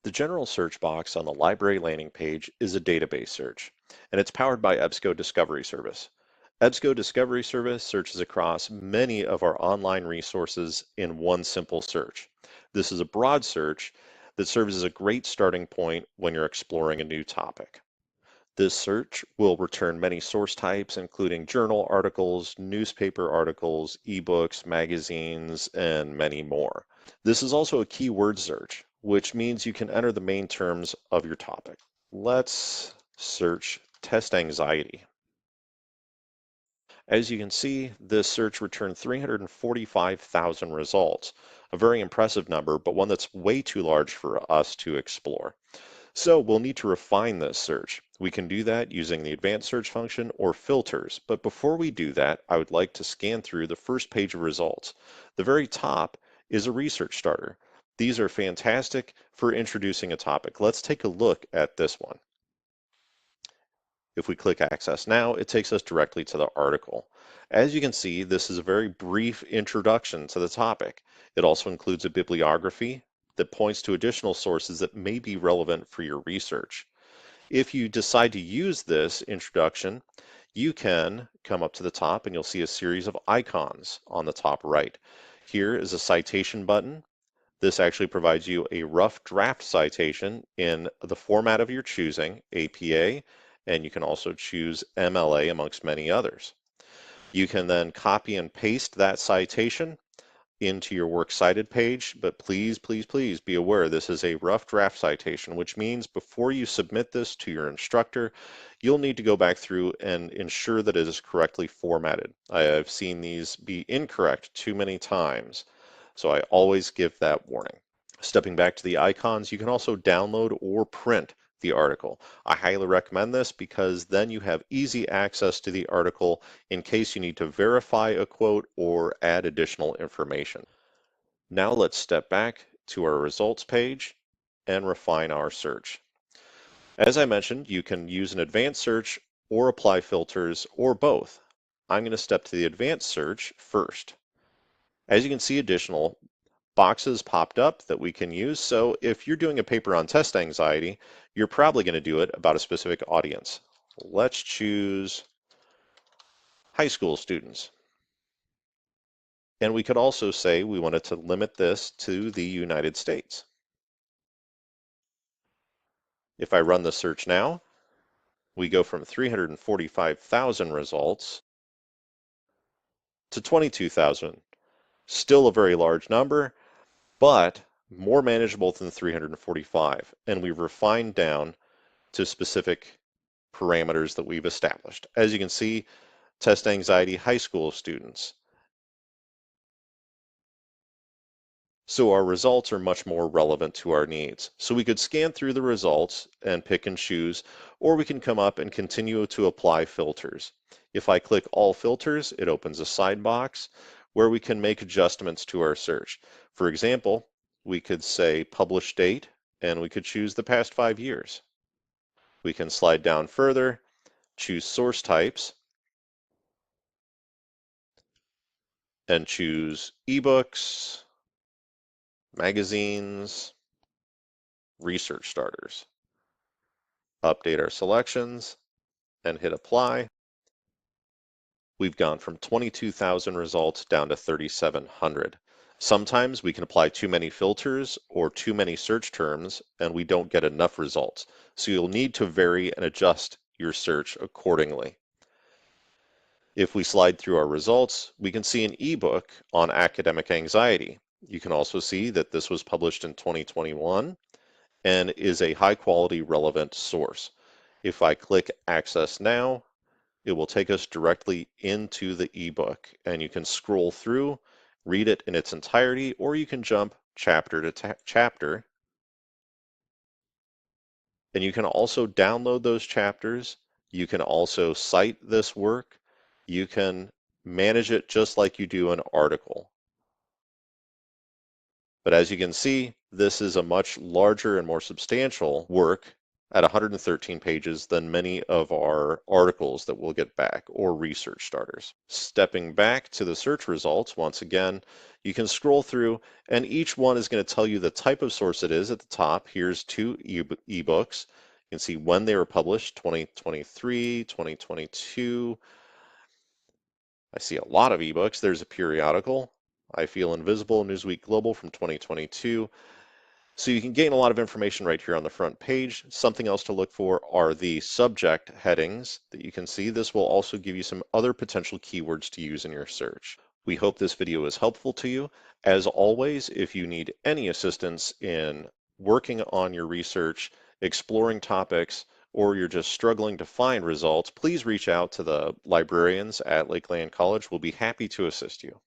The general search box on the library landing page is a database search, and it's powered by EBSCO Discovery Service. EBSCO Discovery Service searches across many of our online resources in one simple search. This is a broad search that serves as a great starting point when you're exploring a new topic. This search will return many source types, including journal articles, newspaper articles, ebooks, magazines, and many more. This is also a keyword search, which means you can enter the main terms of your topic. Let's search test anxiety. As you can see, this search returned 345,000 results, a very impressive number, but one that's way too large for us to explore. So we'll need to refine this search. We can do that using the advanced search function or filters, but before we do that, I would like to scan through the first page of results. The very top is a research starter. These are fantastic for introducing a topic. Let's take a look at this one. If we click Access Now, it takes us directly to the article. As you can see, this is a very brief introduction to the topic. It also includes a bibliography that points to additional sources that may be relevant for your research. If you decide to use this introduction, you can come up to the top and you'll see a series of icons on the top right. Here is a citation button. This actually provides you a rough draft citation in the format of your choosing, APA, and you can also choose MLA amongst many others. You can then copy and paste that citation into your works cited page, but please, please, please be aware this is a rough draft citation, which means before you submit this to your instructor, you'll need to go back through and ensure that it is correctly formatted. I have seen these be incorrect too many times, so I always give that warning. Stepping back to the icons, you can also download or print the article. I highly recommend this because then you have easy access to the article in case you need to verify a quote or add additional information. Now let's step back to our results page and refine our search. As I mentioned, you can use an advanced search or apply filters or both. I'm going to step to the advanced search first. As you can see, additional boxes popped up that we can use. So if you're doing a paper on test anxiety, you're probably going to do it about a specific audience. Let's choose high school students. And we could also say we wanted to limit this to the United States. If I run the search now, we go from 345,000 results to 22,000. Still a very large number, but more manageable than 345. And we've refined down to specific parameters that we've established. As you can see, test anxiety high school students. So our results are much more relevant to our needs. So we could scan through the results and pick and choose, or we can come up and continue to apply filters. If I click all filters, it opens a side box where we can make adjustments to our search. For example, we could say publish date, and we could choose the past 5 years. We can slide down further, choose source types, and choose ebooks, magazines, research starters. Update our selections and hit apply. We've gone from 22,000 results down to 3,700. Sometimes we can apply too many filters or too many search terms and we don't get enough results. So you'll need to vary and adjust your search accordingly. If we slide through our results, we can see an ebook on academic anxiety. You can also see that this was published in 2021 and is a high quality relevant source. If I click Access Now, it will take us directly into the ebook and you can scroll through, read it in its entirety, or you can jump chapter to chapter. And you can also download those chapters. You can also cite this work. You can manage it just like you do an article. But as you can see, this is a much larger and more substantial work at 113 pages than many of our articles that we'll get back or research starters. Stepping back to the search results, once again, you can scroll through and each one is going to tell you the type of source it is at the top. Here's two ebooks. You can see when they were published, 2023, 2022. I see a lot of ebooks. There's a periodical, I Feel Invisible, Newsweek Global from 2022. So you can gain a lot of information right here on the front page. Something else to look for are the subject headings that you can see. This will also give you some other potential keywords to use in your search. We hope this video is helpful to you. As always, if you need any assistance in working on your research, exploring topics, or you're just struggling to find results, please reach out to the librarians at Lakeland College. We'll be happy to assist you.